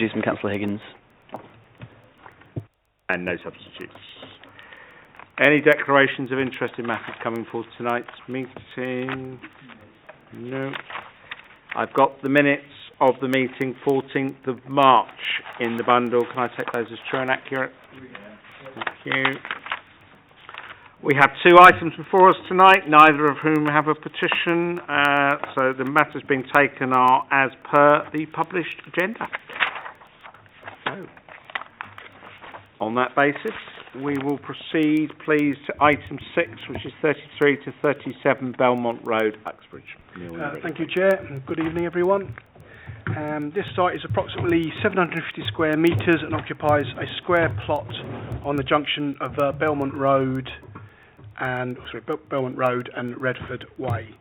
introduced from Councillor Higgins. And no substitutes. Any declarations of interest in matters coming forward tonight's meeting? No. I've got the minutes of the meeting 14th of March in the bundle. Can I take those as true and accurate? Thank you. We have two items before us tonight, neither of whom have a petition, so the matters being taken are as per the published agenda. So, on that basis, we will proceed, please, to item 6, which is 33 to 37 Belmont Road, Uxbridge. Thank you, Chair. Good evening, everyone. This site is approximately 750 square metres and occupies a square plot on the junction of Belmont Road and Redford Way.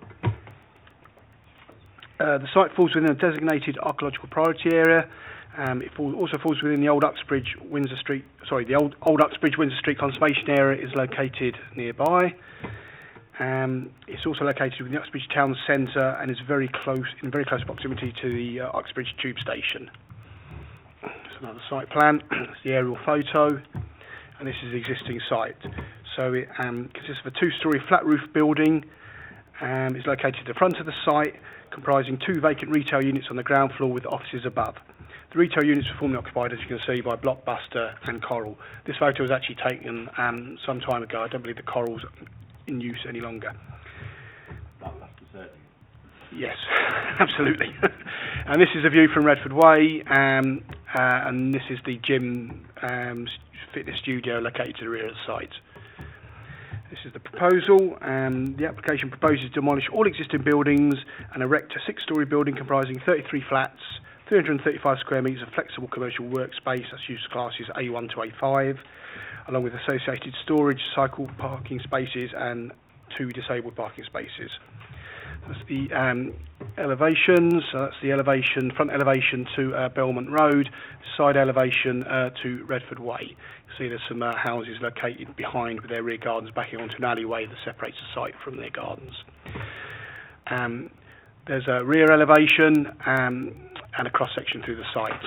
The site falls within a designated archaeological priority area. It also falls within the old Uxbridge Windsor Street. The old Uxbridge Windsor Street Conservation Area is located nearby. It's also located within the Uxbridge Town Centre and is in very close proximity to the Uxbridge Tube Station. It's another site plan. It's the aerial photo, and this is the existing site. So it consists of a 2-storey flat roof building. It's located at the front of the site, comprising 2 vacant retail units on the ground floor with offices above. The retail units were formerly occupied, as you can see, by Blockbuster and Coral. This photo was actually taken some time ago. I don't believe the Coral's in use any longer. Yes, absolutely. And this is a view from Redford Way, and this is the gym fitness studio located to the rear of the site. This is the proposal. The application proposes to demolish all existing buildings and erect a 6-storey building comprising 33 flats, 335 square metres of flexible commercial workspace, that's use classes A1 to A5, along with associated storage, cycle parking spaces and 2 disabled parking spaces. That's the elevations. So that's the elevation, front elevation to Belmont Road, side elevation to Redford Way. You see there's some houses located behind with their rear gardens backing onto an alleyway that separates the site from their gardens. There's a rear elevation and a cross-section through the site.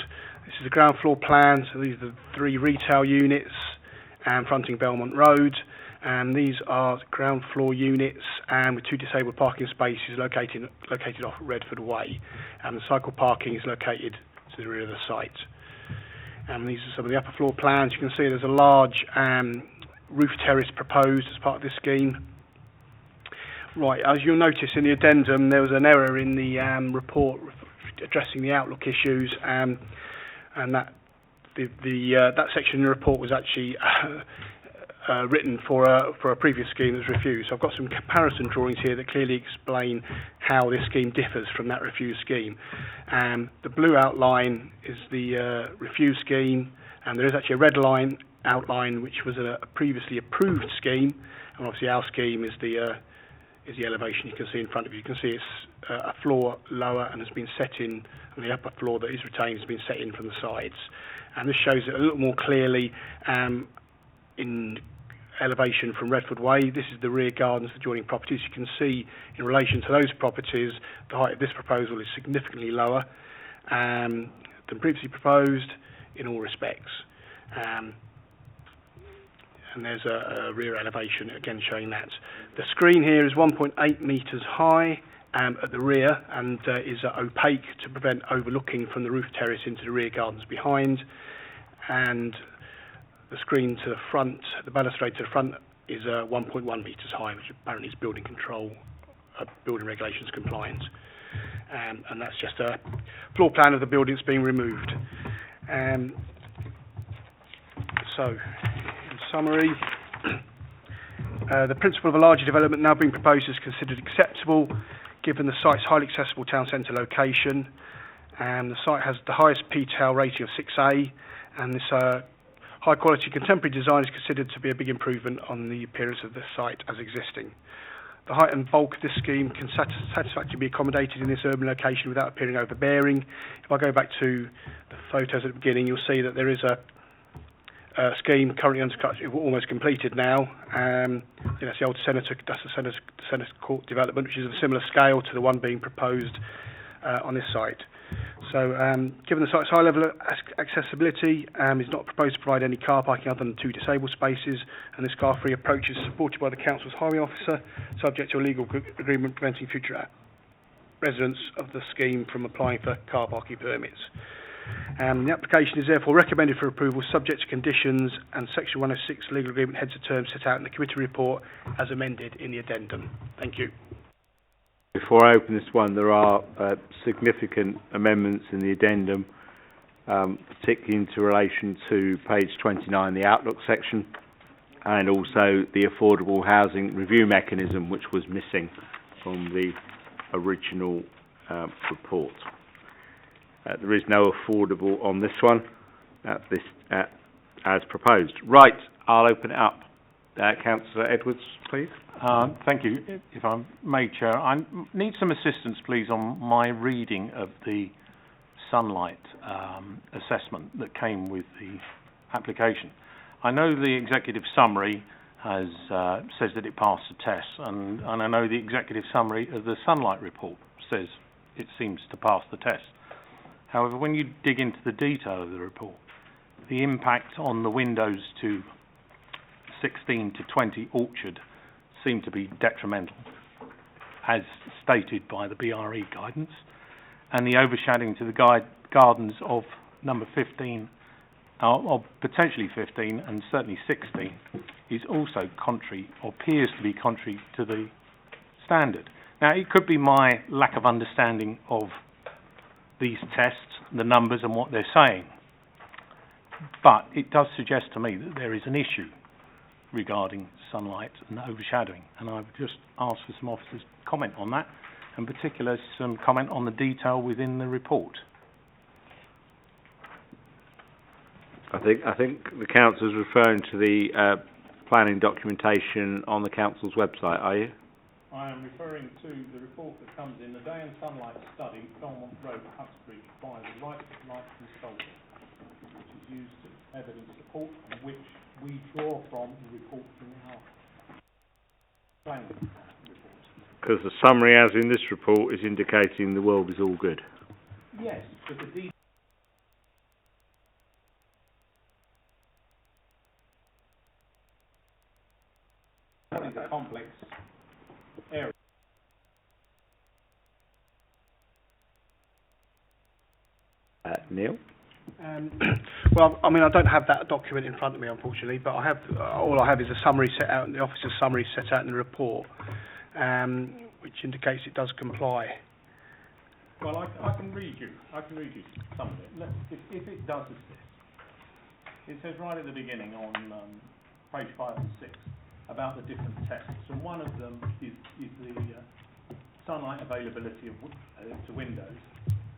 This is a ground floor plan, so these are the 3 retail units fronting Belmont Road. These are ground floor units with 2 disabled parking spaces located off Redford Way. The cycle parking is located to the rear of the site. These are some of the upper floor plans. You can see there's a large roof terrace proposed as part of this scheme. Right, as you'll notice in the addendum, there was an error in the report addressing the outlook issues, and that that section in the report was actually written for a previous scheme that was refused. So I've got some comparison drawings here that clearly explain how this scheme differs from that refused scheme. The blue outline is the refused scheme, and there is actually a red line outline which was a previously approved scheme, and obviously our scheme is the elevation you can see in front of you. You can see it's a floor lower and has been set in, and the upper floor that is retained has been set in from the sides. And this shows it a little more clearly in elevation from Redford Way. This is the rear gardens of the adjoining properties. You can see in relation to those properties, the height of this proposal is significantly lower than previously proposed in all respects. And there's a rear elevation again showing that. The screen here is 1.8 metres high at the rear and is opaque to prevent overlooking from the roof terrace into the rear gardens behind. And the screen to the front, the balustrade to the front, is 1.1 metres high, which apparently is building control, building regulations compliant. And that's just a floor plan of the building that's being removed. So, in summary, the principle of a larger development now being proposed is considered acceptable given the site's highly accessible town centre location. The site has the highest PTAL rating of 6A, and this high quality contemporary design is considered to be a big improvement on the appearance of the site as existing. The height and bulk of this scheme can satisfactorily be accommodated in this urban location without appearing overbearing. If I go back to the photos at the beginning, you'll see that there is a scheme currently under construction, almost completed now. That's the old Senator Court development, which is of a similar scale to the one being proposed on this site. So, given the site's high level of accessibility, it's not proposed to provide any car parking other than 2 disabled spaces, and this car-free approach is supported by the council's highway officer, subject to a legal agreement preventing future residents of the scheme from applying for car parking permits. The application is therefore recommended for approval subject to conditions and Section 106 legal agreement heads of terms set out in the committee report as amended in the addendum. Thank you. Before I open this one, there are significant amendments in the addendum, particularly into relation to page 29, the Outlook section, and also the affordable housing review mechanism, which was missing from the original report. There is no affordable on this one, as proposed. Right, I'll open it up. Councillor Edwards, please. Thank you. If I may, Chair, I need some assistance, please, on my reading of the sunlight assessment that came with the application. I know the executive summary has says that it passed the test, and I know the executive summary of the sunlight report says it seems to pass the test. However, when you dig into the detail of the report, the impact on the windows to 16 to 20 Orchard seem to be detrimental, as stated by the BRE guidance, and the overshadowing to the gardens of number 15, or potentially 15, and certainly 16, is also contrary, or appears to be contrary to the standard. Now, it could be my lack of understanding of these tests, the numbers and what they're saying, but it does suggest to me that there is an issue regarding sunlight and overshadowing, and I would just ask for some officers' comment on that, in particular some comment on the detail within the report. I think the council is referring to the planning documentation on the council's website, are you? I am referring to the report that comes in the Day and Sunlight Study, Belmont Road, Uxbridge, by the Light Consultant, which is used as evidence support, and which we draw from the report in our planning report. Because the summary, as in this report, is indicating the world is all good. Yes, but the detail is a complex area. Neil? Well, I mean, I don't have that document in front of me, unfortunately, but I have all I have is a summary set out, the officer's summary set out in the report, which indicates it does comply. Well, I can read you some of it. If it does exist, it says right at the beginning on page 5 and 6 about the different tests, and one of them is the sunlight availability of to windows,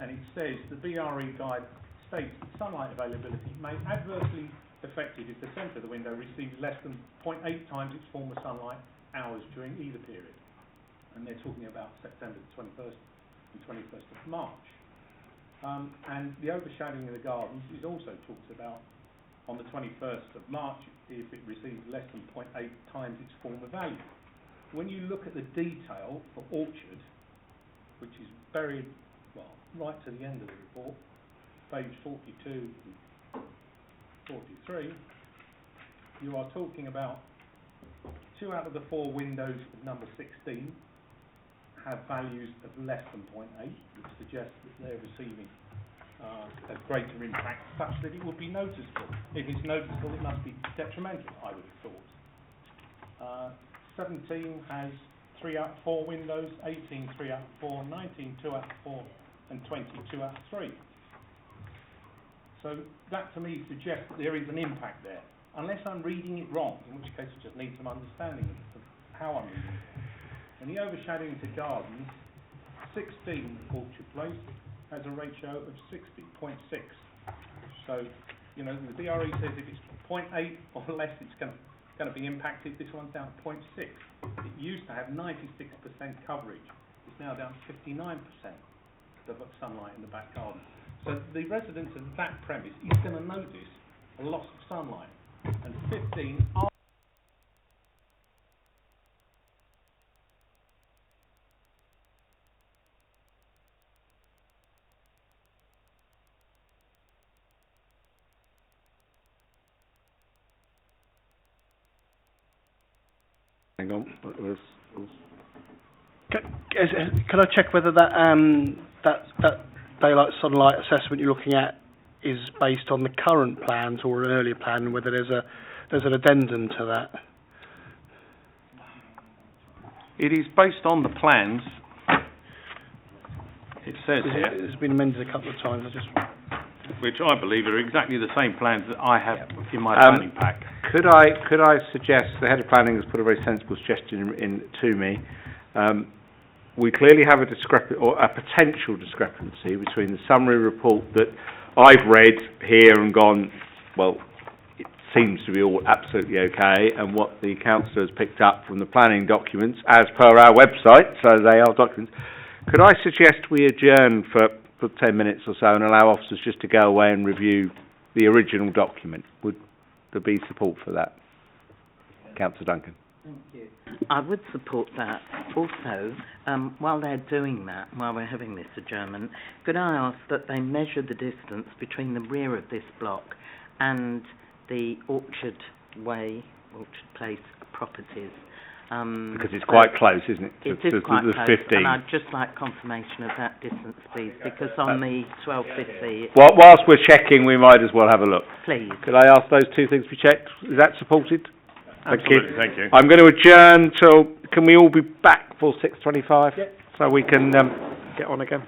and it says the BRE guide states that sunlight availability may adversely affect it if the centre of the window receives less than 0.8 times its former sunlight hours during either period, and they're talking about September the 21st and 21st of March. And the overshadowing of the gardens is also talked about on the 21st of March if it receives less than 0.8 times its former value. When you look at the detail for Orchard, which is buried, well, right to the end of the report, page 42 and 43, you are talking about 2 out of the 4 windows of number 16 have values of less than 0.8, which suggests that they're receiving a greater impact such that it would be noticeable. If it's noticeable, it must be detrimental, I would have thought. 17 has 3 out of 4 windows, 18 3 out of 4, 19 2 out of 4, and 20 2 out of 3. So that to me suggests that there is an impact there, unless I'm reading it wrong, in which case I just need some understanding of how I'm reading it. And the overshadowing to gardens, 16 Orchard Place has a ratio of 60.6. So, you know, the BRE says if it's 0.8 or less, it's going to be impacted. This one's down to 0.6. It used to have 96% coverage. It's now down to 59% of sunlight in the back garden. So the residents of that premise is going to notice a loss of sunlight. And 15 are Hang on, Can I check whether that daylight sunlight assessment you're looking at is based on the current plans or an earlier plan, and whether there's an addendum to that? It is based on the plans. It says here, It's been amended a couple of times. which I believe are exactly the same plans that I have in my planning pack. Could I suggest, the head of planning has put a very sensible suggestion in to me. We clearly have a potential discrepancy between the summary report that I've read here and gone, well, it seems to be all absolutely okay, and what the councillor has picked up from the planning documents as per our website, so they are documents. Could I suggest we adjourn for 10 minutes or so and allow officers just to go away and review the original document? Would there be support for that? Councillor Duncan. Thank you. I would support that. Also, while they're doing that, while we're having this adjournment, could I ask that they measure the distance between the rear of this block and the Orchard Place properties? Because it's quite close, isn't it? It is quite close, 15. and I'd just like confirmation of that distance, please, because on the 1250... Well, whilst we're checking, we might as well have a look. Please. Could I ask those two things be checked? Is that supported? Absolutely, thank you. I'm going to adjourn till, can we all be back for 6:25? Yep. So we can get on again.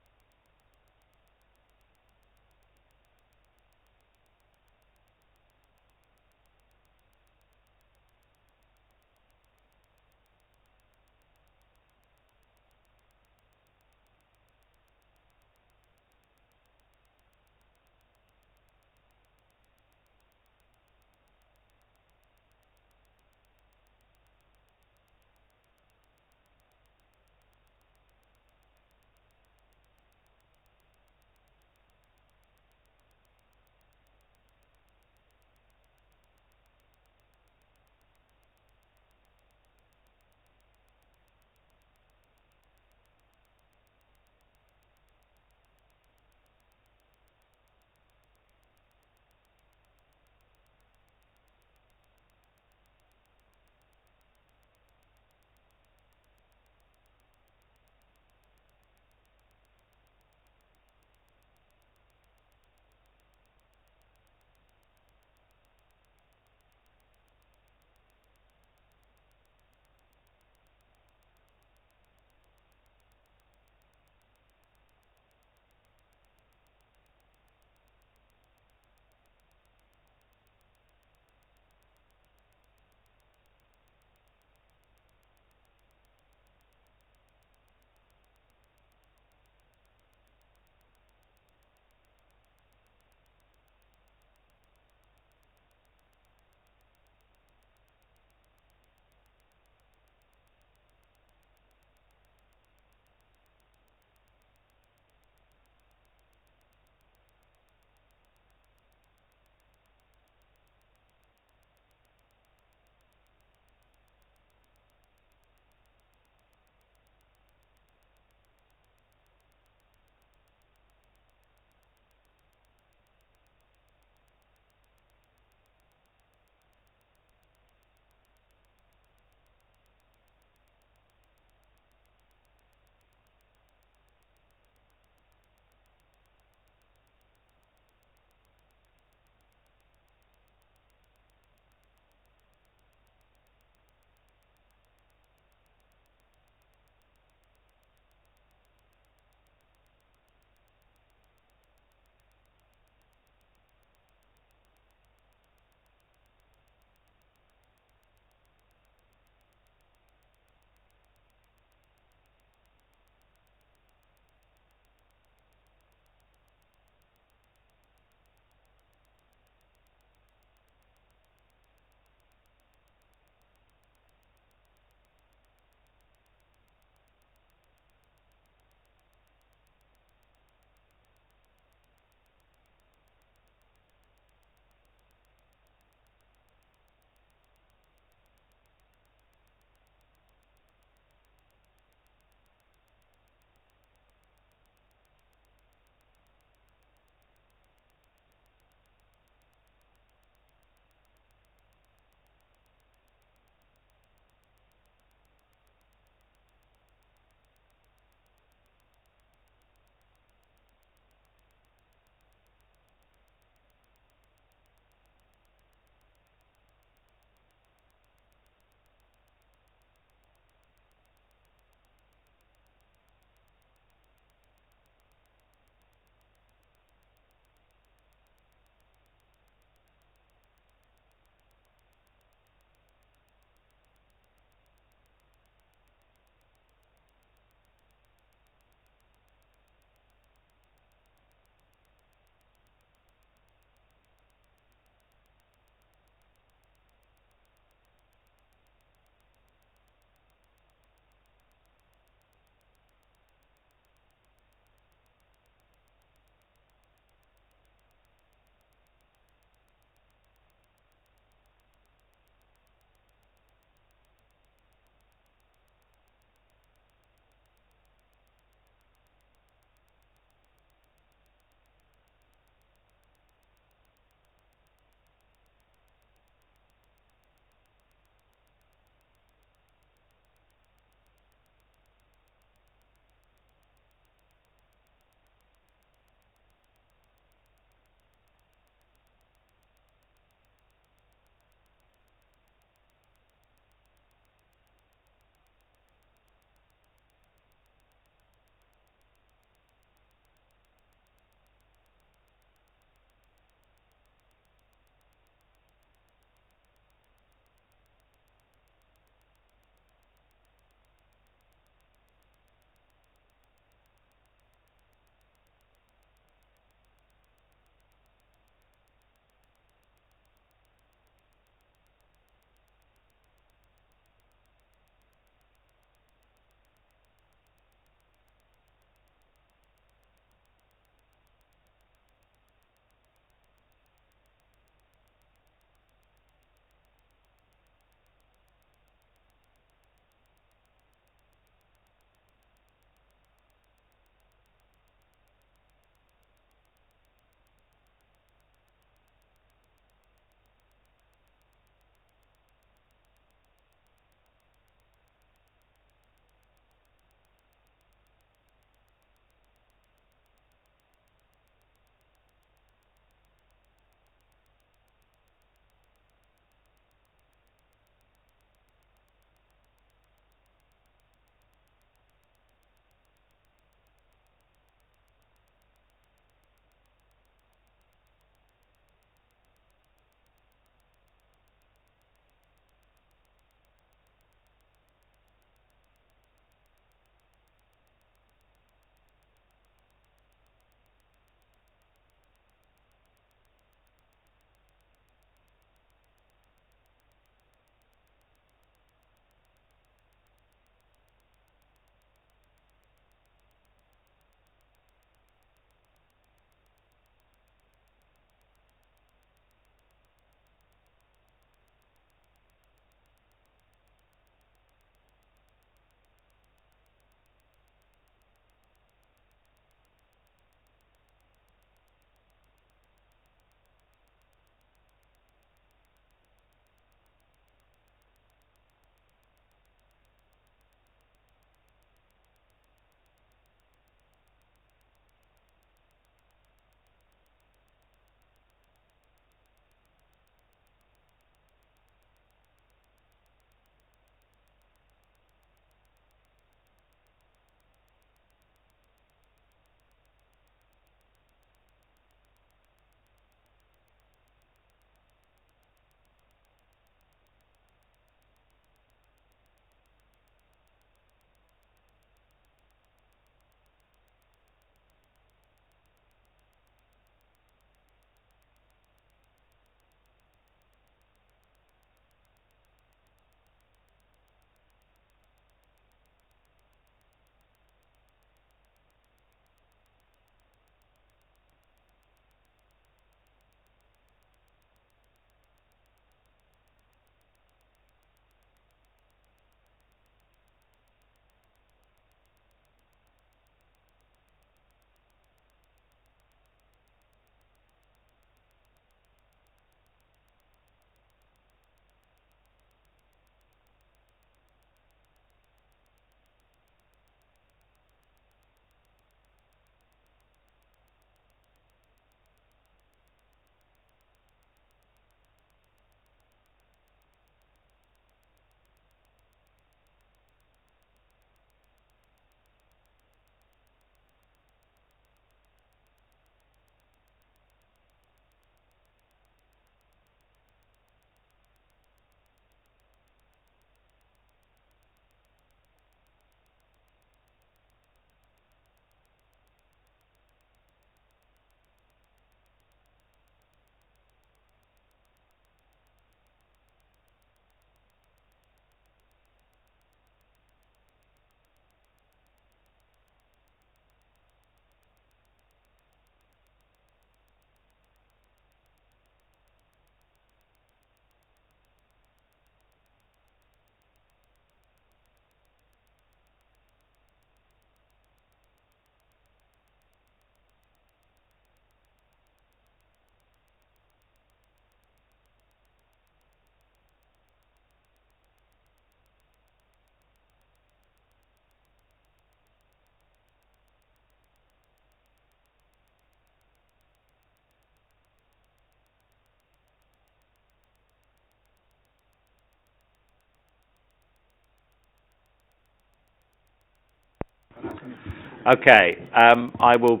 Okay, I will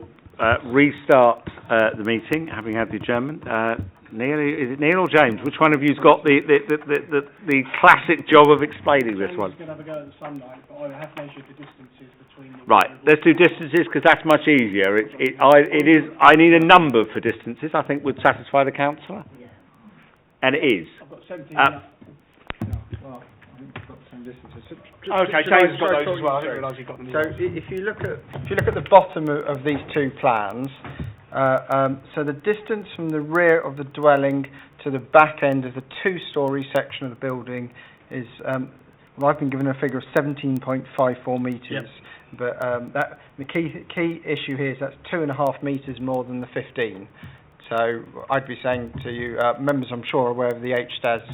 restart the meeting, having had the adjournment. Neil, is it Neil or James? Which one of you's got the classic job of explaining this one? James is going to have a go at the sunlight, but I have measured the distances between the... Right, let's do distances because that's much easier. I need a number for distances, I think would satisfy the councillor. Yeah. And it is. I've got 17... Well, I think we've got the same distances. Okay, James has got those as well. I didn't realise he got them. So if you look at the bottom of these two plans, so the distance from the rear of the dwelling to the back end of the two-storey section of the building is, well, I've been given a figure of 17.54 metres. Yep. But the key issue here is that's 2.5 metres more than the 15. So I'd be saying to you, members I'm sure are aware of the HDAS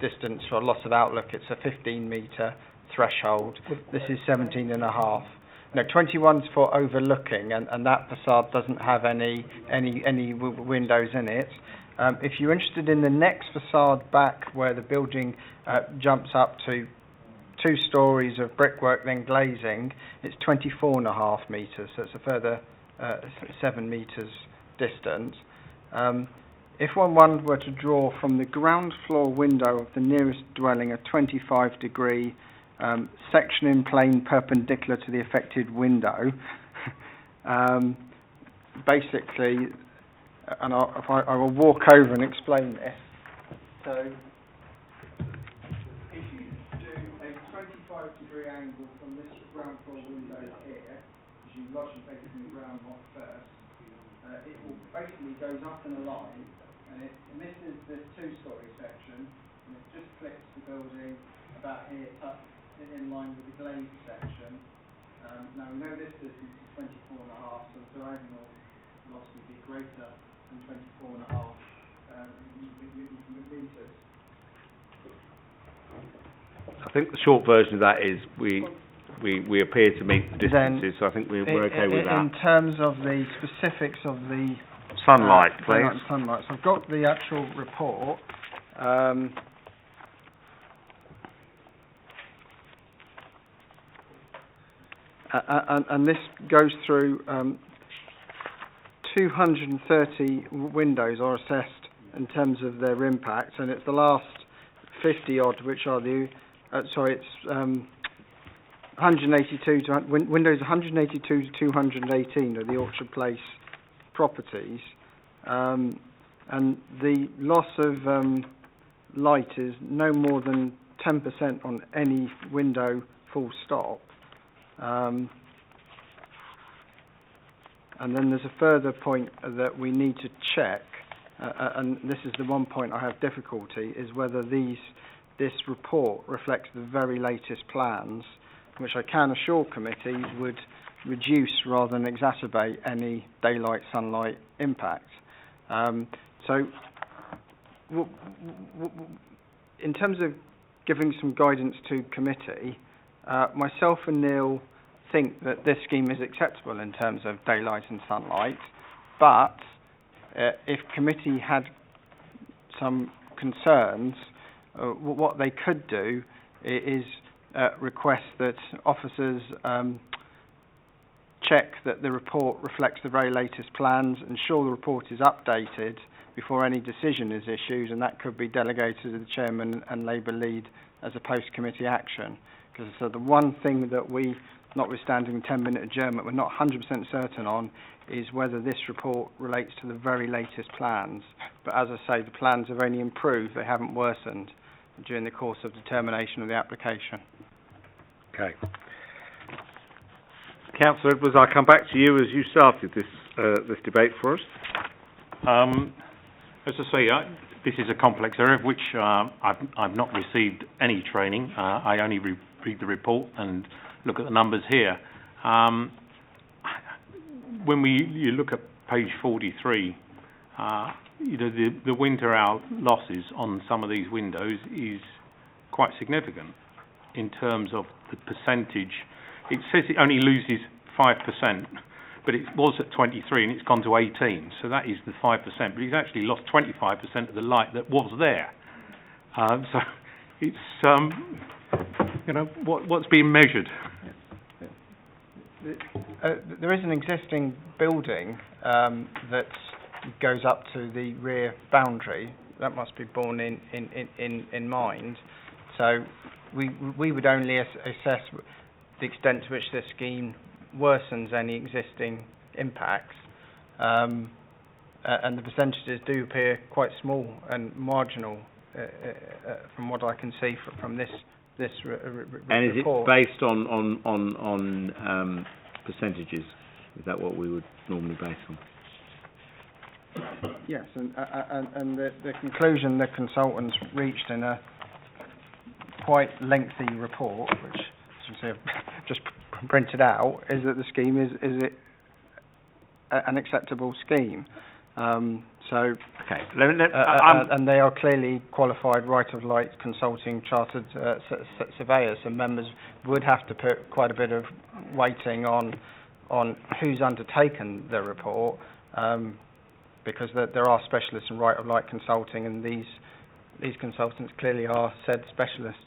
distance for loss of outlook. It's a 15-metre threshold. This is 17.5. No, 21's for overlooking, and that facade doesn't have any windows in it. If you're interested in the next facade back, where the building jumps up to 2 stories of brickwork, then glazing, it's 24.5 metres, so it's a further 7 metres distant. If one were to draw from the ground floor window of the nearest dwelling a 25-degree section in plane perpendicular to the affected window, basically, and I will walk over and explain this. So, if you do a 25-degree angle from this ground floor window here, as you lodge and take it from the ground off first, it will basically goes up in a line, and it misses this 2-storey section, and it just flips the building about here, tucked in line with the glazed section. Now we know this distance is 24.5, so the diagonal loss would be greater than 24.5 metres. I think the short version of that is we appear to meet the distances, so I think we're okay with that. In terms of the specifics of the Sunlight, please. Sunlight. So I've got the actual report. And this goes through 230 windows are assessed in terms of their impact, and it's the last 50 odd which are the it's 182 to windows 182 to 218 are the Orchard Place properties, and the loss of light is no more than 10% on any window, full stop. And then there's a further point that we need to check, and this is the one point I have difficulty, is whether this report reflects the very latest plans, which I can assure committee would reduce rather than exacerbate any daylight sunlight impact. So in terms of giving some guidance to committee, myself and Neil think that this scheme is acceptable in terms of daylight and sunlight, but if committee had some concerns, what they could do is request that officers check that the report reflects the very latest plans, ensure the report is updated before any decision is issued, and that could be delegated to the chairman and Labour lead as a post-committee action. Because so the one thing that we, notwithstanding the 10-minute adjournment, we're not 100% certain on is whether this report relates to the very latest plans. But as I say, the plans have only improved, they haven't worsened during the course of determination of the application. Okay. Councillor Edwards, I'll come back to you as you started this debate for us. As I say, this is a complex area of which I've not received any training. I only read the report and look at the numbers here. When you look at page 43, the winter hour losses on some of these windows is quite significant in terms of the percentage. It says it only loses 5%, but it was at 23 and it's gone to 18, so that is the 5%, but it's actually lost 25% of the light that was there. So it's, what's being measured? There is an existing building that goes up to the rear boundary. That must be borne in mind. So we would only assess the extent to which this scheme worsens any existing impacts. And the percentages do appear quite small and marginal from what I can see from this report. And is it based on percentages? Is that what we would normally base on? Yes, and the conclusion the consultants reached in a quite lengthy report, which as you see I've just printed out, is that the scheme is an acceptable scheme. So, okay. and they are clearly qualified right-of-light consulting chartered surveyors, and members would have to put quite a bit of weighting on who's undertaken the report, because there are specialists in right-of-light consulting, and these consultants clearly are said specialists.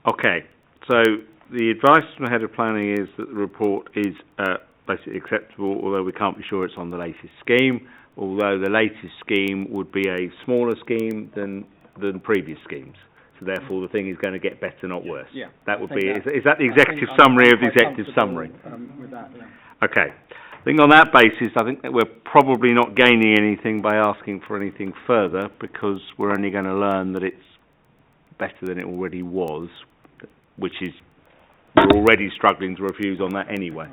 Okay, so the advice from the head of planning is that the report is basically acceptable, although we can't be sure it's on the latest scheme, although the latest scheme would be a smaller scheme than previous schemes. So therefore the thing is going to get better, not worse. Yeah. That would be, is that the executive summary of the executive summary? With that, yeah. Okay. I think on that basis, I think that we're probably not gaining anything by asking for anything further, because we're only going to learn that it's better than it already was, which is, we're already struggling to refuse on that anyway.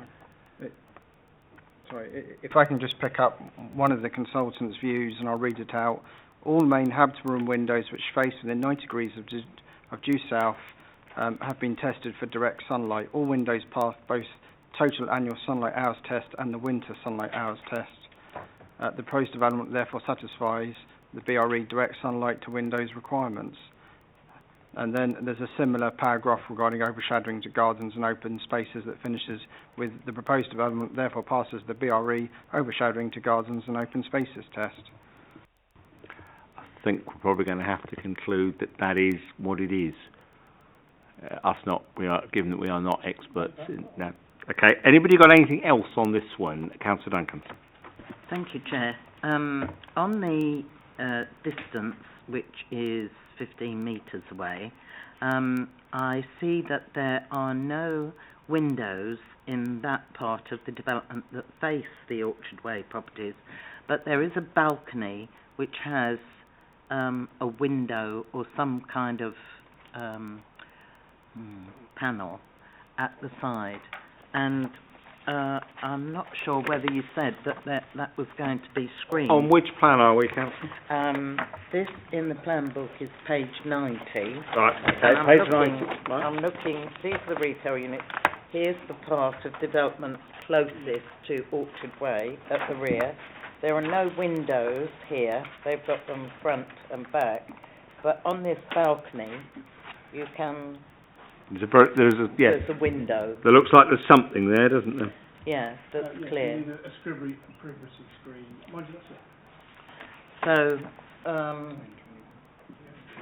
Sorry, if I can just pick up one of the consultants' views, and I'll read it out. All main habitable room windows which face within 90 degrees of due south have been tested for direct sunlight. All windows pass both total annual sunlight hours test and the winter sunlight hours test. The proposed development therefore satisfies the BRE direct sunlight to windows requirements. And then there's a similar paragraph regarding overshadowing to gardens and open spaces that finishes with the proposed development therefore passes the BRE overshadowing to gardens and open spaces test. I think we're probably going to have to conclude that that is what it is. Given that we are not experts in that. Okay, anybody got anything else on this one? Councillor Duncan. Thank you, Chair. On the distance, which is 15 metres away, I see that there are no windows in that part of the development that face the Orchard Way properties, but there is a balcony which has a window or some kind of panel at the side, and I'm not sure whether you said that was going to be screened. On which plan are we, Councillor? This in the plan book is page 90. Right, okay, And page 90. Right. I'm looking, these are the retail units. Here's the part of development closest to Orchard Way at the rear. There are no windows here. They've got them front and back. But on this balcony, you can... There's a window. There looks like there's something there, doesn't there? Yeah, that's clear. You need a privacy screen. Mind you, So,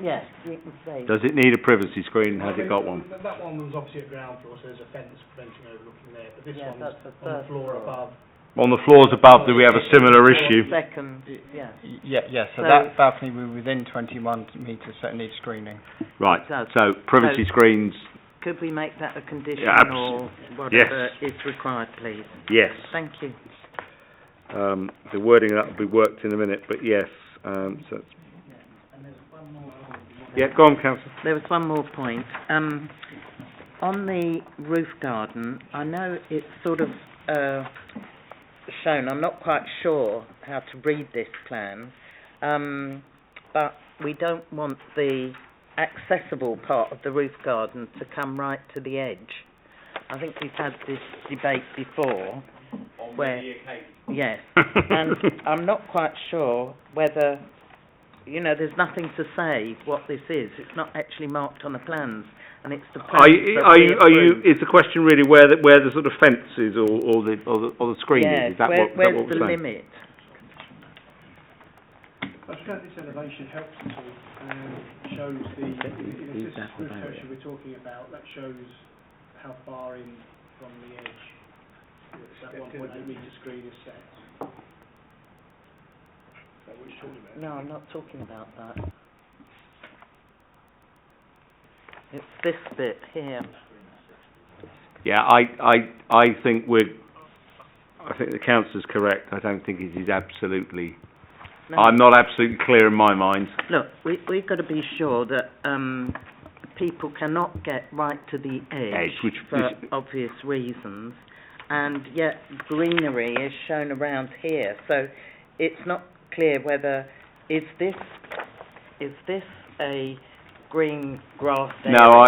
yes, you can say. Does it need a privacy screen? Has it got one? That one was obviously at ground floor, so there's a fence preventing overlooking there. But this Yeah, one's that's the on the first floor floor. above. On the floors above, do we have a similar issue? Second, yeah. Yeah, so So- that balcony will be within 21 metres, so it needs screening. Right, It does. so privacy screens, Could we make that a condition Yeah, or whatever yes. is required, please? yes. Thank you. The wording that will be worked in a minute, but yes. So yeah, go on, Councillor. There was one more point. On the roof garden, I know it's sort of shown, I'm not quite sure how to read this plan, but we don't want the accessible part of the roof garden to come right to the edge. I think we've had this debate before. Yes, and I'm not quite sure whether, there's nothing to say what this is. It's not actually marked on the plans, and it's the plans Are you? Is the question really where the sort of fence is or the screen yes, is? Is that where's what the we're saying? limit? I think this elevation helps at all and shows this roof texture we're talking about. That shows how far in from the edge That 1.8 metre screen is set. Is that what you're talking about? No, I'm not talking about that. It's this bit here. Yeah, I think the councillor's correct. I don't think it is absolutely. No. I'm not absolutely clear in my mind. Look, we've got to be sure that people cannot get right to the edge for obvious reasons, and yet greenery is shown around here. So it's not clear whether is this a green grass area? No,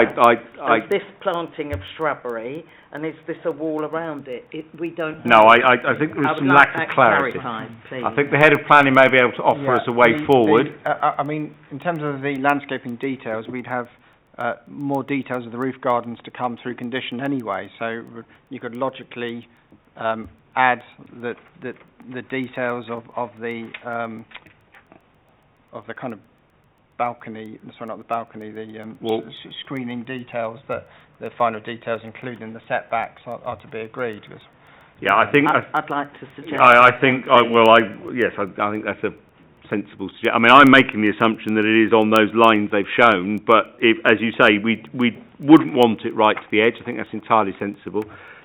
Is this planting of shrubbery, and is this a wall around it? We don't No, know. I think there's some lack of clarity. Please. I think the head of planning may be able to offer us a way forward. I mean, in terms of the landscaping details, we'd have more details of the roof gardens to come through condition anyway, so you could logically add the details of the kind of balcony, sorry, not the balcony, the screening details, that the final details, including the setbacks, are to be agreed. Yeah, I think I'd like to suggest. I think that's a sensible suggestion. I mean, I'm making the assumption that it is on those lines they've shown, but if, as you say, we wouldn't want it right to the edge. I think that's entirely sensible.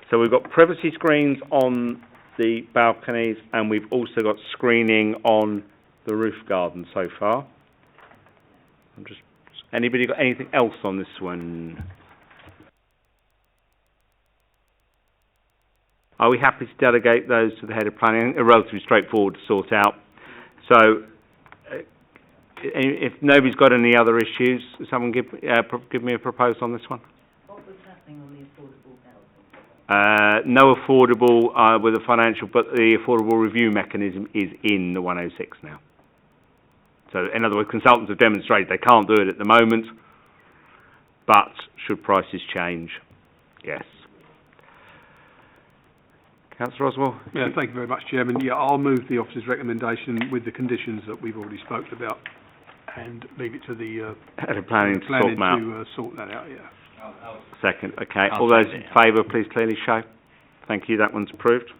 So we've got privacy screens on the balconies, and we've also got screening on the roof garden so far. Anybody got anything else on this one? Are we happy to delegate those to the head of planning? Relatively straightforward to sort out. So, if nobody's got any other issues, someone give me a proposal on this one. What was happening on the affordable housing? No affordable with a financial, but the affordable review mechanism is in the 106 now. So, in other words, consultants have demonstrated they can't do it at the moment, but should prices change, yes. Councillor Oswald? Yeah, thank you very much, Chairman. Yeah, I'll move the officer's recommendation with the conditions that we've already spoken about, and leave it to the head of planning to sort that out. Yeah. Second. Okay. All those in favour, please clearly show. Thank you. That one's approved.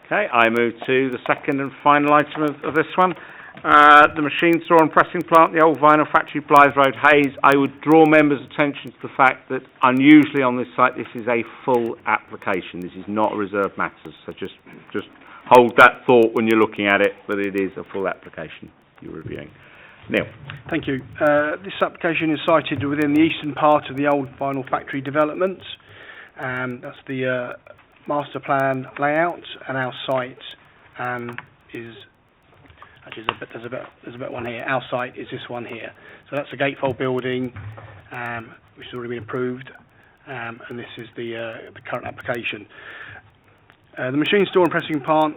Okay. I move to the second and final item of this one. The machine store and pressing plant, the old vinyl factory, Blythe Road, Hayes. I would draw members' attention to the fact that unusually on this site this is a full application. This is not a reserved matters, so just hold that thought when you're looking at it, but it is a full application you're reviewing. Neil. Thank you. This application is sited within the eastern part of the old vinyl factory development. That's the master plan layout, and our site is... Actually, there's a bit one here. Our site is this one here. So that's a gatefold building, which has already been approved, and this is the current application. The machine store and pressing plant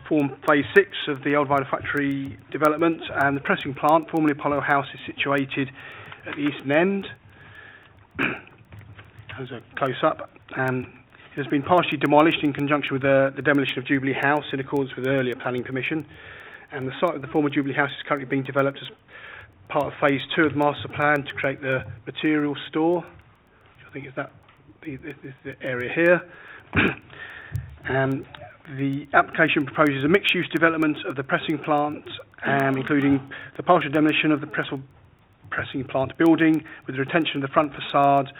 form phase 6 of the old vinyl factory development, and the pressing plant, formerly Apollo House, is situated at the eastern end. There's a close-up. It has been partially demolished in conjunction with the demolition of Jubilee House in accordance with earlier planning permission. And the site of the former Jubilee House is currently being developed as part of phase 2 of the master plan to create the material store, which I think is the area here. The application proposes a mixed-use development of the pressing plant, including the partial demolition of the pressing plant building with the retention of the front facade,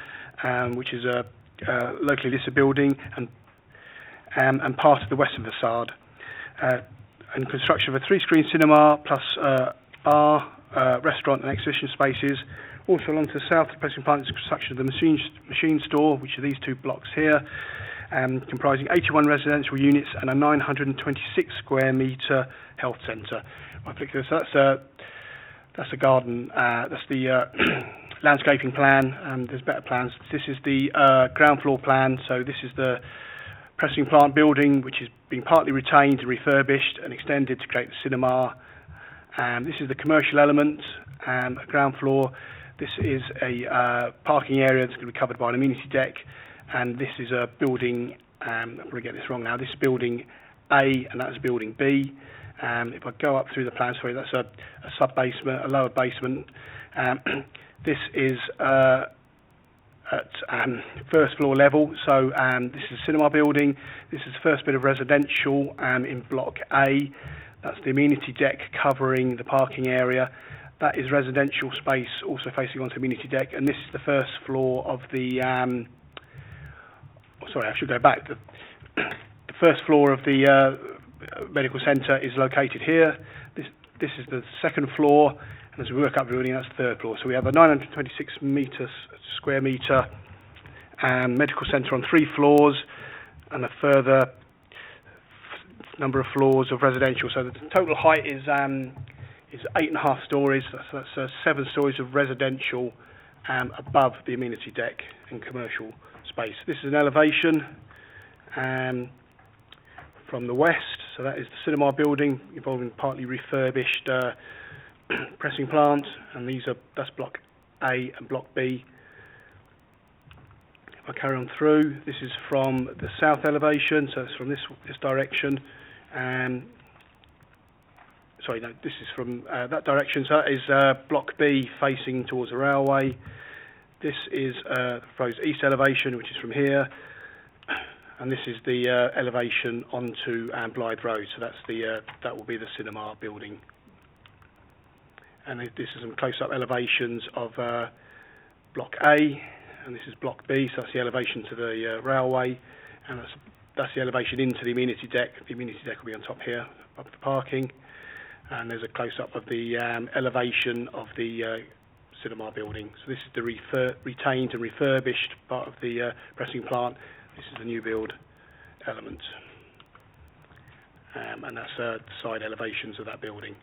which is a locally listed building, and part of the western facade. And construction of a 3-screen cinema plus bar, restaurant and exhibition spaces. Also along to the south, the pressing plant is construction of the machine store, which are these 2 blocks here, comprising 81 residential units and a 926 square metre health centre. So that's a garden. That's the landscaping plan. There's better plans. This is the ground floor plan. So this is the pressing plant building, which is being partly retained, refurbished and extended to create the cinema. This is the commercial element, ground floor. This is a parking area that's going to be covered by an amenity deck, and this is a building, I'm going to get this wrong now, this is building A and that's building B. If I go up through the plan, sorry, that's a sub-basement, a lower basement. This is at first floor level. So this is a cinema building. This is the first bit of residential in Block A. That's the amenity deck covering the parking area. That is residential space also facing onto the amenity deck, and this is the first floor of the sorry, I should go back. The first floor of the medical centre is located here. This is the second floor, and as we work up the building, that's the third floor. So we have a 926 square metre medical centre on 3 floors, and a further number of floors of residential. So the total height is 8.5 stories. That's 7 stories of residential above the amenity deck and commercial space. This is an elevation from the west. So that is the cinema building involving partly refurbished pressing plant, and that's Block A and Block B. If I carry on through, this is from the south elevation, so it's from this direction. Sorry, no, this is from that direction. So that is Block B facing towards the railway. This is the proposed east elevation, which is from here. And this is the elevation onto Blythe Road. So that's that will be the cinema building. And this is some close-up elevations of Block A, and this is Block B. So that's the elevation to the railway, and that's the elevation into the amenity deck. The amenity deck will be on top here, above the parking. And there's a close-up of the elevation of the cinema building. So this is the retained and refurbished part of the pressing plant. This is the new build element. And that's side elevations of that building.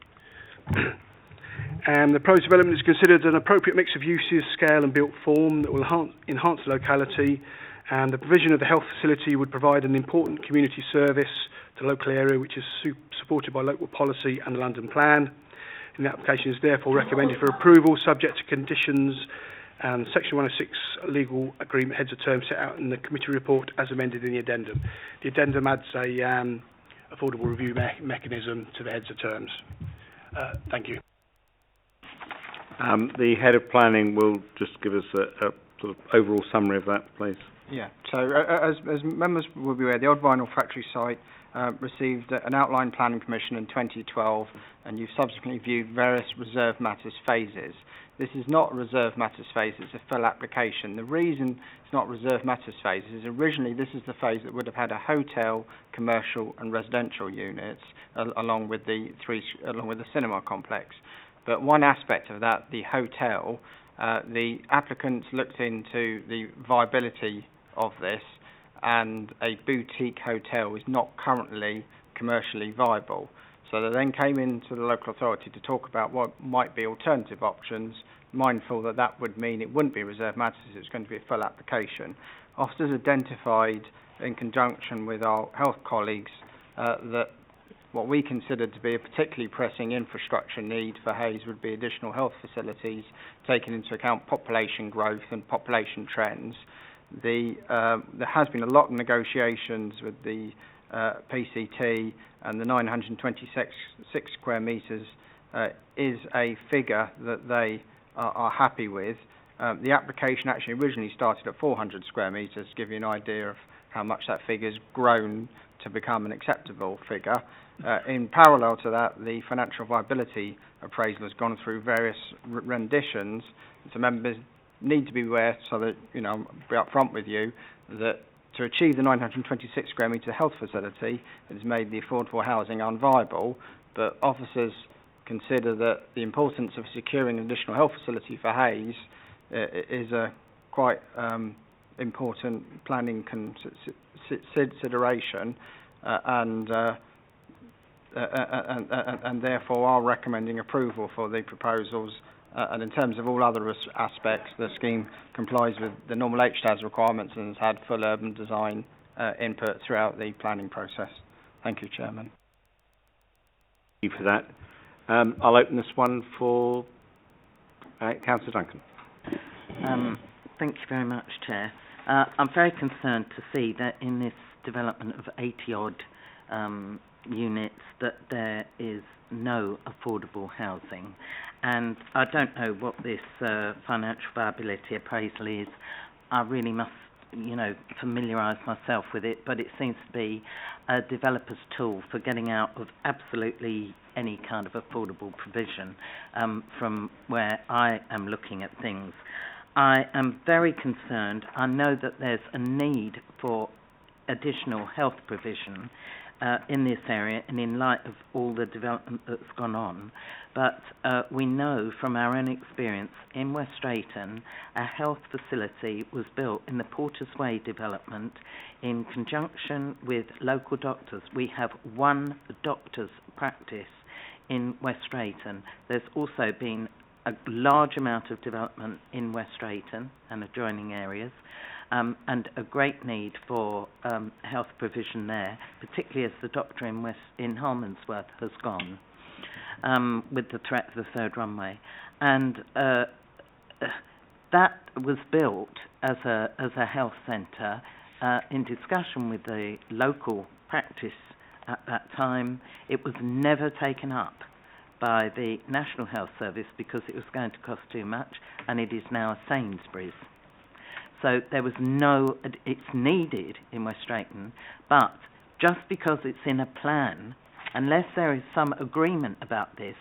The proposed development is considered an appropriate mix of uses, scale and built form that will enhance the locality, and the provision of the health facility would provide an important community service to the local area, which is supported by local policy and the London Plan. And the application is therefore recommended for approval, subject to conditions and Section 106 legal agreement heads of terms set out in the committee report as amended in the addendum. The addendum adds a affordable review mechanism to the heads of terms. Thank you. The head of planning will just give us a sort of overall summary of that, please. Yeah, so as members will be aware, the old vinyl factory site received an outline planning permission in 2012, and you've subsequently viewed various reserve matters phases. This is not a reserve matters phase, it's a full application. The reason it's not reserve matters phase is originally this is the phase that would have had a hotel, commercial and residential units along with the cinema complex. But one aspect of that, the hotel, the applicants looked into the viability of this, and a boutique hotel is not currently commercially viable. So they then came into the local authority to talk about what might be alternative options, mindful that that would mean it wouldn't be reserve matters, it was going to be a full application. Officers identified, in conjunction with our health colleagues, that what we considered to be a particularly pressing infrastructure need for Hayes would be additional health facilities, taking into account population growth and population trends. There has been a lot of negotiations with the PCT, and the 926 square metres is a figure that they are happy with. The application actually originally started at 400 square metres, to give you an idea of how much that figure's grown to become an acceptable figure. In parallel to that, the financial viability appraisal has gone through various renditions. So members need to be aware, so that, I'll be upfront with you, that to achieve the 926 square metre health facility, it has made the affordable housing unviable, but officers consider that the importance of securing an additional health facility for Hayes is a quite important planning consideration, and therefore are recommending approval for the proposals. And in terms of all other aspects, the scheme complies with the normal HDAS requirements and has had full urban design input throughout the planning process. Thank you, Chairman. Thank you for that. I'll open this one for Councillor Duncan. Thank you very much, Chair. I'm very concerned to see that in this development of 80-odd units that there is no affordable housing. And I don't know what this financial viability appraisal is. I really must, familiarise myself with it, but it seems to be a developer's tool for getting out of absolutely any kind of affordable provision from where I am looking at things. I am very concerned. I know that there's a need for additional health provision in this area and in light of all the development that's gone on, but we know from our own experience in West Drayton a health facility was built in the Porters Way development in conjunction with local doctors. We have one doctor's practice in West Drayton. There's also been a large amount of development in West Drayton and adjoining areas, and a great need for health provision there, particularly as the doctor in Harmondsworth has gone with the threat of the third runway. And that was built as a health centre in discussion with the local practice at that time. It was never taken up by the National Health Service because it was going to cost too much, and it is now a Sainsbury's. So there was it's needed in West Drayton, but just because it's in a plan, unless there is some agreement about this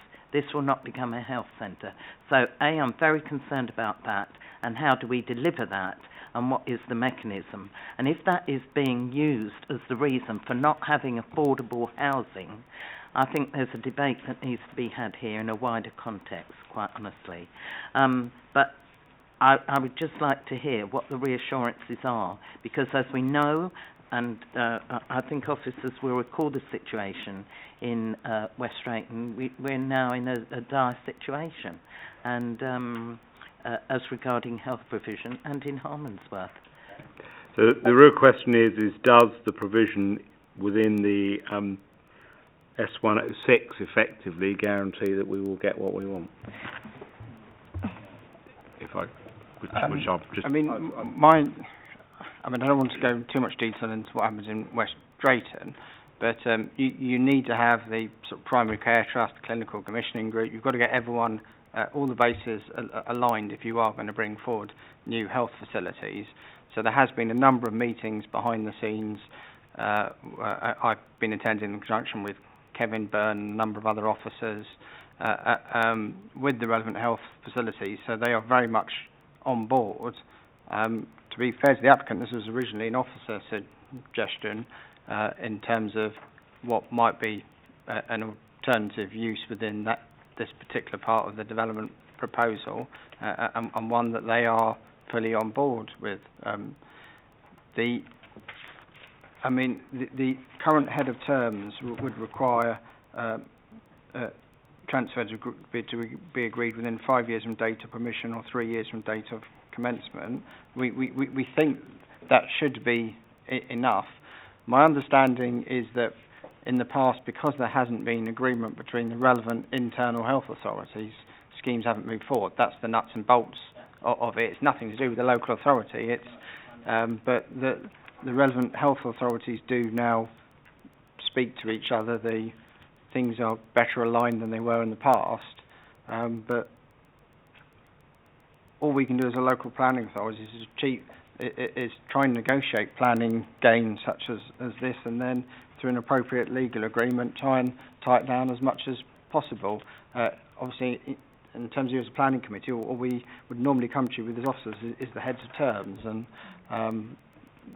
will not become a health centre. So I'm very concerned about that, and how do we deliver that, and what is the mechanism? And if that is being used as the reason for not having affordable housing, I think there's a debate that needs to be had here in a wider context, quite honestly. But I would just like to hear what the reassurances are, because as we know, and I think officers will recall the situation in West Drayton, we're now in a dire situation, and as regarding health provision, and in Harmondsworth. So the real question is does the provision within the S106 effectively guarantee that we will get what we want? Which I'll just... I don't want to go in too much detail into what happens in West Drayton, but you need to have the sort of primary care trust, clinical commissioning group. You've got to get everyone, all the bases aligned if you are going to bring forward new health facilities. So there has been a number of meetings behind the scenes. I've been attending in conjunction with Kevin Byrne and a number of other officers with the relevant health facilities, so they are very much on board. To be fair to the applicant, this was originally an officer suggestion in terms of what might be an alternative use within this particular part of the development proposal, and one that they are fully on board with. The current head of terms would require transfer to be agreed within 5 years from date of permission or 3 years from date of commencement. We think that should be enough. My understanding is that in the past, because there hasn't been agreement between the relevant internal health authorities, schemes haven't moved forward. That's the nuts and bolts of it. It's nothing to do with the local authority. But the relevant health authorities do now speak to each other. The things are better aligned than they were in the past. But all we can do as a local planning authority is try and negotiate planning gains such as this, and then through an appropriate legal agreement try and tie it down as much as possible. Obviously, in terms of you as a planning committee, all we would normally come to you with as officers is the heads of terms, and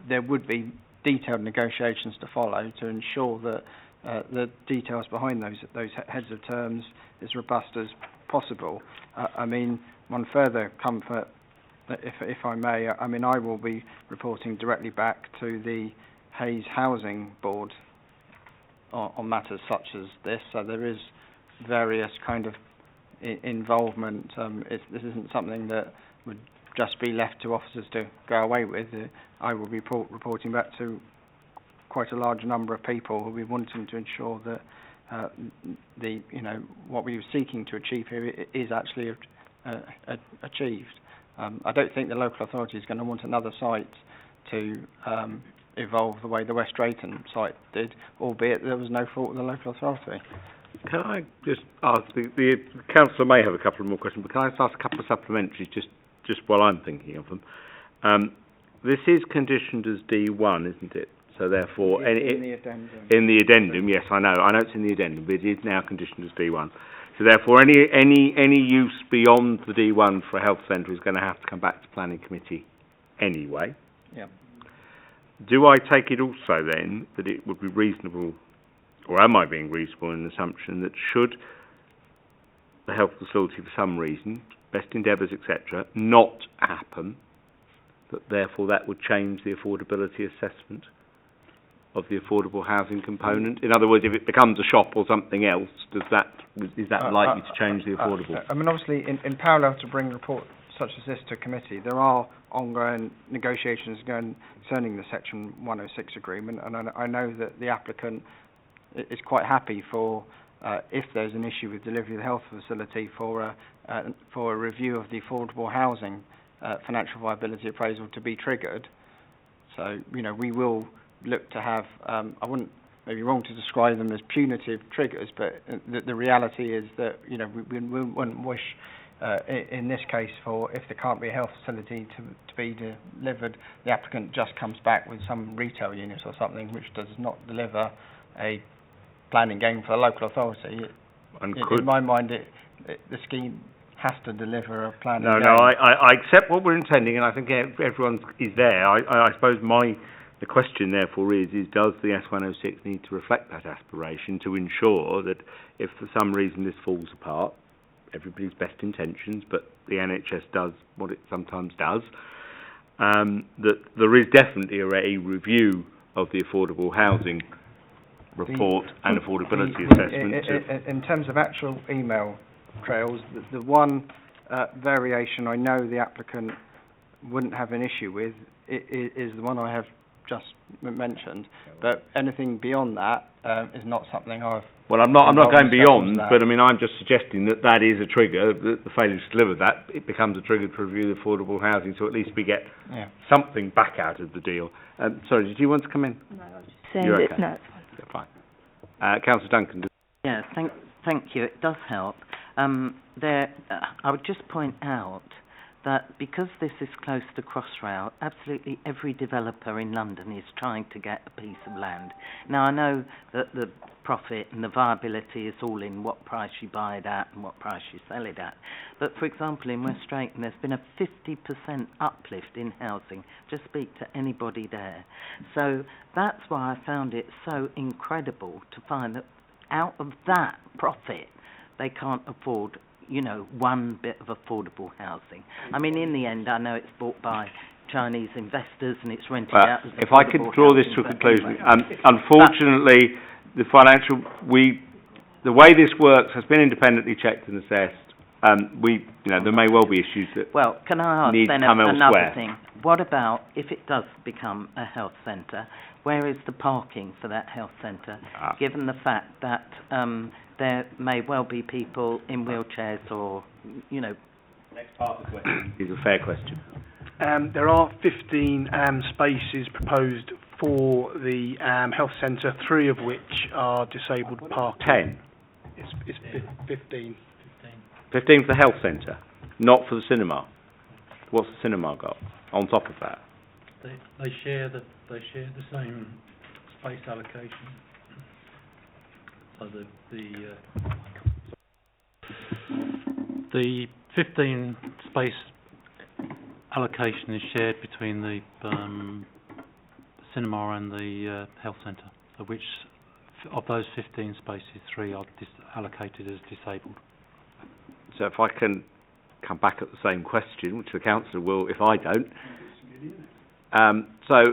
there would be detailed negotiations to follow to ensure that the details behind those heads of terms is robust as possible. One further comfort, if I may, I will be reporting directly back to the Hayes Housing Board on matters such as this, so there is various kind of involvement. This isn't something that would just be left to officers to go away with. I will be reporting back to quite a large number of people who will be wanting to ensure that what we were seeking to achieve here is actually achieved. I don't think the local authority is going to want another site to evolve the way the West Drayton site did, albeit there was no fault of the local authority. Can I just ask, the councillor may have a couple more questions, but can I just ask a couple of supplementaries just while I'm thinking of them? this is conditioned as D1, isn't it? So therefore, In the addendum. in the addendum, yes, I know it's in the addendum, but it is now conditioned as D1. So therefore, any use beyond the D1 for a health centre is going to have to come back to planning committee anyway. Yeah. Do I take it also then that it would be reasonable, or am I being reasonable in the assumption that should the health facility for some reason, best endeavours, etc., not happen, that therefore that would change the affordability assessment of the affordable housing component? In other words, if it becomes a shop or something else, is that likely to change the affordable? I mean, obviously, in parallel to bring a report such as this to committee, there are ongoing negotiations going concerning the Section 106 agreement, and I know that the applicant is quite happy for, if there's an issue with delivery of the health facility, for a review of the affordable housing financial viability appraisal to be triggered. So, we will look to have, I wouldn't, maybe wrong to describe them as punitive triggers, but the reality is that, we wouldn't wish, in this case, for if there can't be a health facility to be delivered, the applicant just comes back with some retail unit or something which does not deliver a planning gain for the local authority. In my mind, the scheme has to deliver a planning gain. No, I accept what we're intending, and I think everyone is there. I suppose the question, therefore, is does the S106 need to reflect that aspiration to ensure that if for some reason this falls apart, everybody's best intentions, but the NHS does what it sometimes does, that there is definitely a review of the affordable housing report and affordability assessment. In terms of actual email trails, the one variation I know the applicant wouldn't have an issue with is the one I have just mentioned, but anything beyond that is not something I've... Well, I'm not going beyond, but I mean, I'm just suggesting that is a trigger, that the failure to deliver that, it becomes a trigger to review the affordable housing, so at least we get something back out of the deal. Sorry, did you want to come in? No, I was just saying You're that, okay. no, it's fine. Yeah, fine. Councillor Duncan. Yeah, thank you. It does help. I would just point out that because this is close to Crossrail, absolutely every developer in London is trying to get a piece of land. Now, I know that the profit and the viability is all in what price you buy it at and what price you sell it at. But, for example, in West Drayton, there's been a 50% uplift in housing. Just speak to anybody there. So that's why I found it so incredible to find that out of that profit, they can't afford one bit of affordable housing. I mean, in the end, I know it's bought by Chinese investors and it's rented out as if I could draw this to a conclusion, unfortunately, the way this works has been independently checked and assessed. There may well be issues that can I ask need then to come another elsewhere. thing? What about if it does become a health centre? Where is the parking for that health centre? Given the fact that there may well be people in wheelchairs or, Next part of the question is a fair question. There are 15 spaces proposed for the health centre, 3 of which are disabled parking. 10? It's 15. 15 for the health centre, not for the cinema. What's the cinema got on top of that? They share the same space allocation. So the 15 space allocation is shared between the cinema and the health centre. So which of those 15 spaces, 3 are allocated as disabled. So if I can come back at the same question, which the councillor will if I don't. So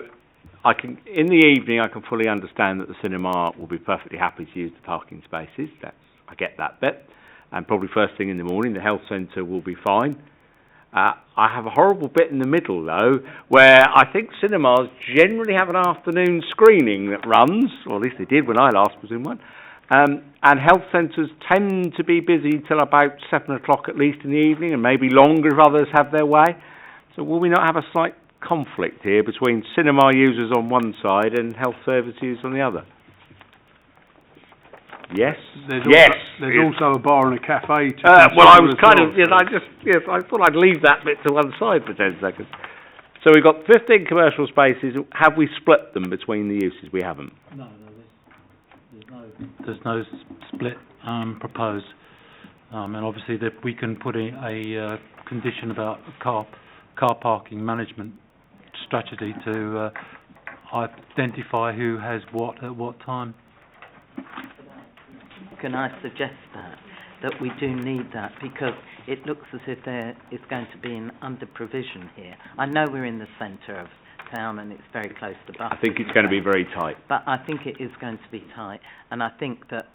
in the evening I can fully understand that the cinema will be perfectly happy to use the parking spaces. I get that bit. And probably first thing in the morning the health centre will be fine. I have a horrible bit in the middle though, where I think cinemas generally have an afternoon screening that runs, or at least they did when I last was in one. And health centres tend to be busy till about 7 o'clock at least in the evening, and maybe longer if others have their way. So will we not have a slight conflict here between cinema users on one side and health service users on the other? Yes. There's also a bar and a cafe. Well, I was kind of, I thought I'd leave that bit to one side for 10 seconds. So we've got 15 commercial spaces. Have we split them between the uses? We haven't. No, there's no split proposed. And obviously that we can put in a condition about car parking management strategy to identify who has what at what time. Can I suggest that we do need that, because it looks as if there is going to be an under-provision here. I know we're in the centre of town and it's very close to Buckingham. I think it's going to be very tight. But I think it is going to be tight, and I think that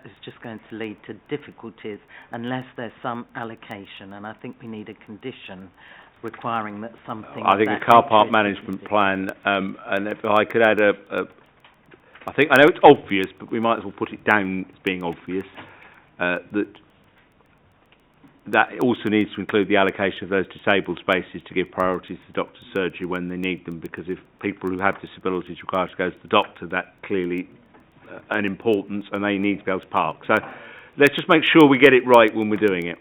is just going to lead to difficulties unless there's some allocation, and I think we need a condition requiring that something... I think a car park management plan, and if I could add I know it's obvious, but we might as well put it down as being obvious, that also needs to include the allocation of those disabled spaces to give priority to doctor's surgery when they need them, because if people who have disabilities require to go to the doctor, that's clearly an importance, and they need to be able to park. So let's just make sure we get it right when we're doing it.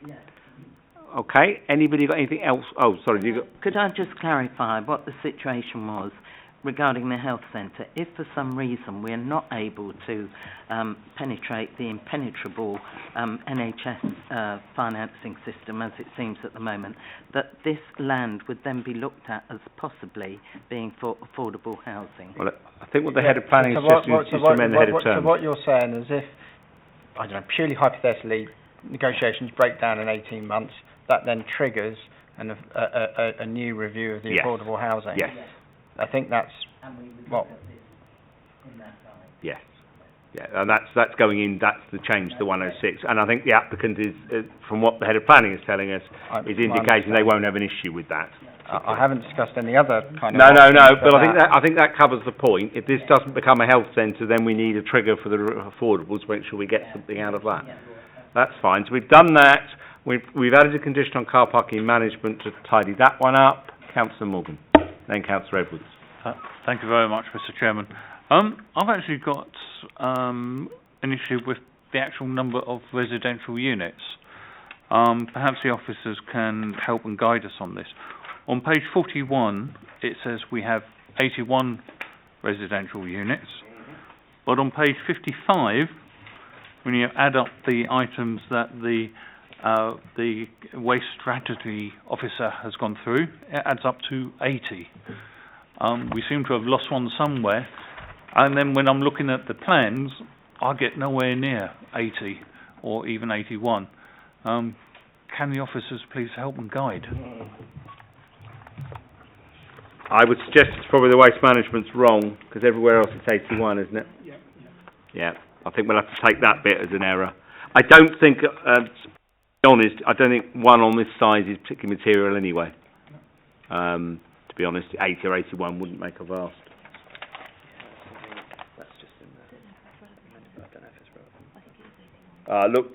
Okay, anybody got anything else? Oh, sorry, you got... Could I just clarify what the situation was regarding the health centre? If for some reason we're not able to penetrate the impenetrable NHS financing system, as it seems at the moment, that this land would then be looked at as possibly being for affordable housing. Well, I think what the head of planning is suggesting is to amend the head of terms. So what you're saying is if, I don't know, purely hypothetically, negotiations break down in 18 months, that then triggers a new review of the affordable housing. Yes. I think that's what. Yes. Yeah, and that's going in. That's the change to 106. And I think the applicant is, from what the head of planning is telling us, is indicating they won't have an issue with that. I haven't discussed any other kind of. No. But I think that covers the point. If this doesn't become a health centre, then we need a trigger for the affordables to make sure we get something out of that. That's fine. So we've done that. We've added a condition on car parking management to tidy that one up. Councillor Morgan, then Councillor Edwards. Thank you very much, Mr. Chairman. I've actually got an issue with the actual number of residential units. Perhaps the officers can help and guide us on this. On page 41, it says we have 81 residential units, but on page 55, when you add up the items that the waste strategy officer has gone through, it adds up to 80. We seem to have lost one somewhere, and then when I'm looking at the plans, I get nowhere near 80 or even 81. Can the officers please help and guide? I would suggest it's probably the waste management's wrong, because everywhere else it's 81, isn't it? Yeah. I think we'll have to take that bit as an error. I don't think, to be honest, I don't think one on this size is particularly material anyway. To be honest, 80 or 81 wouldn't make a vast. That's just in there. I don't know if it's relevant. Look,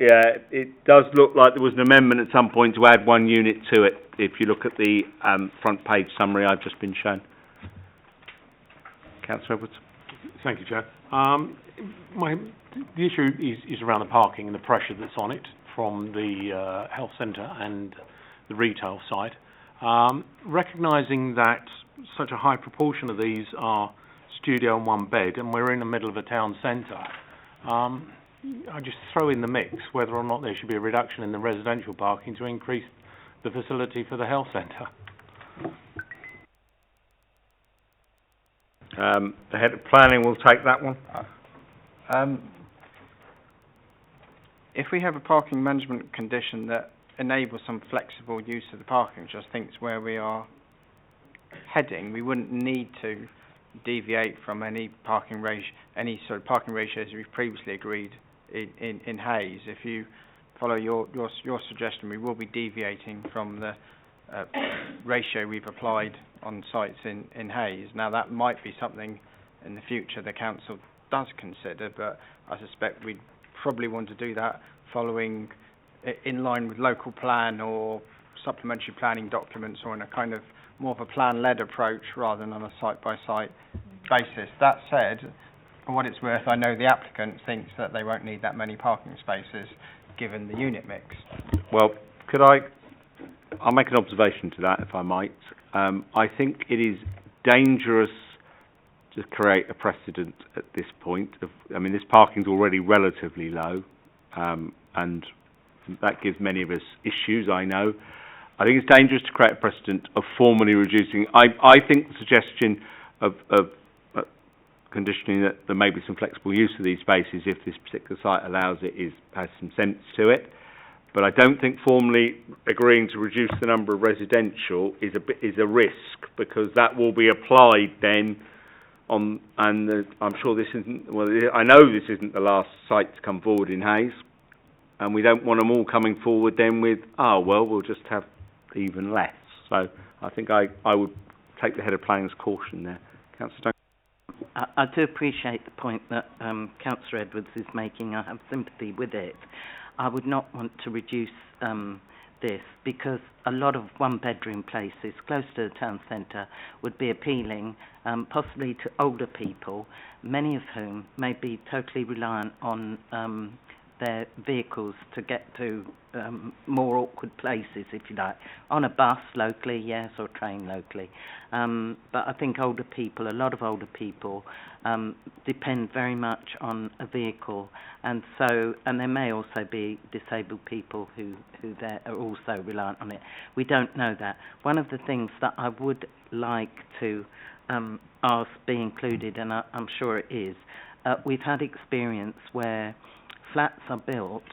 it does look like there was an amendment at some point to add one unit to it, if you look at the front page summary I've just been shown. Councillor Edwards. Thank you, Chair. The issue is around the parking and the pressure that's on it from the health centre and the retail side. Recognising that such a high proportion of these are studio and one bed, and we're in the middle of a town centre, I just throw in the mix whether or not there should be a reduction in the residential parking to increase the facility for the health centre. The head of planning will take that one. If we have a parking management condition that enables some flexible use of the parking, which I think is where we are heading, we wouldn't need to deviate from any parking sort of parking ratios we've previously agreed in Hayes. If you follow your suggestion, we will be deviating from the ratio we've applied on sites in Hayes. Now that might be something in the future the council does consider, but I suspect we'd probably want to do that following in line with local plan or supplementary planning documents, or in a kind of more of a plan-led approach rather than on a site-by-site basis. That said, for what it's worth, I know the applicant thinks that they won't need that many parking spaces given the unit mix. Well, could I I'll make an observation to that, if I might. I think it is dangerous to create a precedent at this point. This parking's already relatively low, and that gives many of us issues, I know. I think it's dangerous to create a precedent of formally reducing. I think the suggestion of conditioning that there may be some flexible use of these spaces if this particular site allows it has some sense to it. But I don't think formally agreeing to reduce the number of residential is a risk, because that will be applied then on, and I'm sure this isn't, well, I know this isn't the last site to come forward in Hayes, and we don't want them all coming forward then with, we'll just have even less. So I think I would take the head of planning's caution there. Councillor Duncan. I do appreciate the point that Councillor Edwards is making. I have sympathy with it. I would not want to reduce this, because a lot of one-bedroom places close to the town centre would be appealing, possibly to older people, many of whom may be totally reliant on their vehicles to get to more awkward places, if you like, on a bus locally, yes, or train locally. But I think a lot of older people depend very much on a vehicle, and there may also be disabled people who are also reliant on it. We don't know that. One of the things that I would like to ask be included, and I'm sure it is, we've had experience where flats are built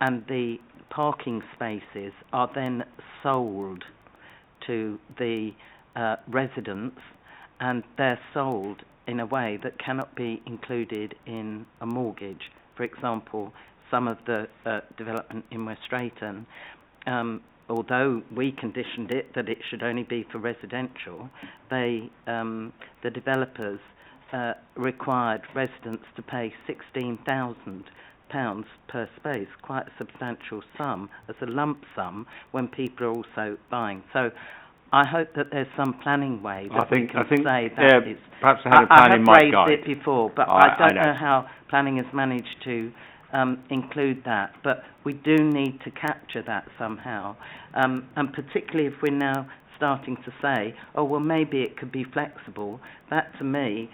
and the parking spaces are then sold to the residents, and they're sold in a way that cannot be included in a mortgage. For example, some of the development in West Drayton, although we conditioned it that it should only be for residential, the developers required residents to pay £16,000 per space, quite a substantial sum, as a lump sum, when people are also buying. So I hope that there's some planning way that we can say that is... Perhaps the head of planning might guide. I have raised it before, but I don't know how planning has managed to include that. But we do need to capture that somehow, and particularly if we're now starting to say, maybe it could be flexible. That, to me,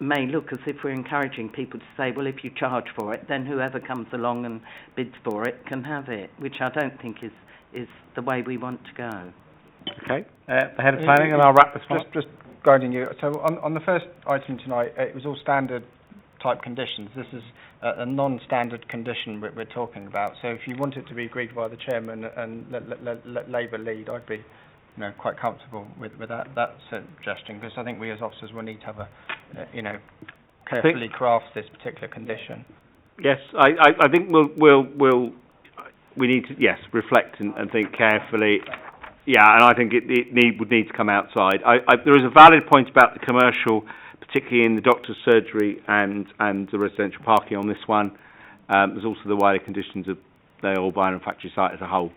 may look as if we're encouraging people to say, well, if you charge for it, then whoever comes along and bids for it can have it, which I don't think is the way we want to go. Okay, the head of planning, and I'll wrap this up. Just guiding you. So on the first item tonight, it was all standard type conditions. This is a non-standard condition we're talking about. So if you want it to be agreed by the chairman and let Labour lead, I'd be quite comfortable with that suggestion, because I think we as officers will need to have carefully craft this particular condition. Yes, I think we need to reflect and think carefully. Yeah, and I think it would need to come outside. There is a valid point about the commercial, particularly in the doctor's surgery and the residential parking on this one. There's also the wider conditions of the old Byron factory site as a whole.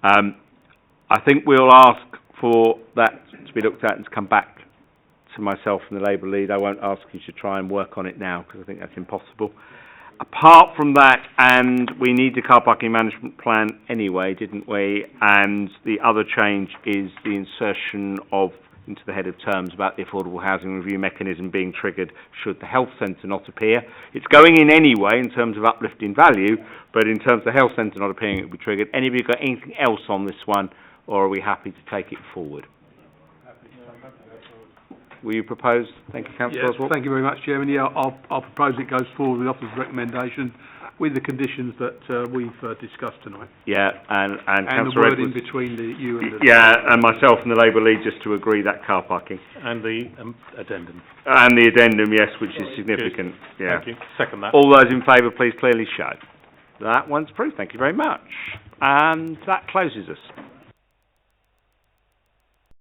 I think we'll ask for that to be looked at and to come back to myself and the Labour lead. I won't ask you to try and work on it now, because I think that's impossible. Apart from that, and we need the car parking management plan anyway, didn't we? And the other change is the insertion into the head of terms about the affordable housing review mechanism being triggered should the health centre not appear. It's going in anyway in terms of uplifting value, but in terms of the health centre not appearing, it will be triggered. Anybody got anything else on this one, or are we happy to take it forward? Will you propose? Thank you, Councillor Oswald. Thank you very much, Chairman. Yeah, I'll propose it goes forward with the officer's recommendation with the conditions that we've discussed tonight. Yeah, and the wording between you and the... Yeah, and myself and the Labour lead just to agree that car parking. And the addendum. And the addendum, yes, which is significant. Yeah. Thank you. Second that. All those in favour, please clearly show. That one's approved. Thank you very much. And that closes us.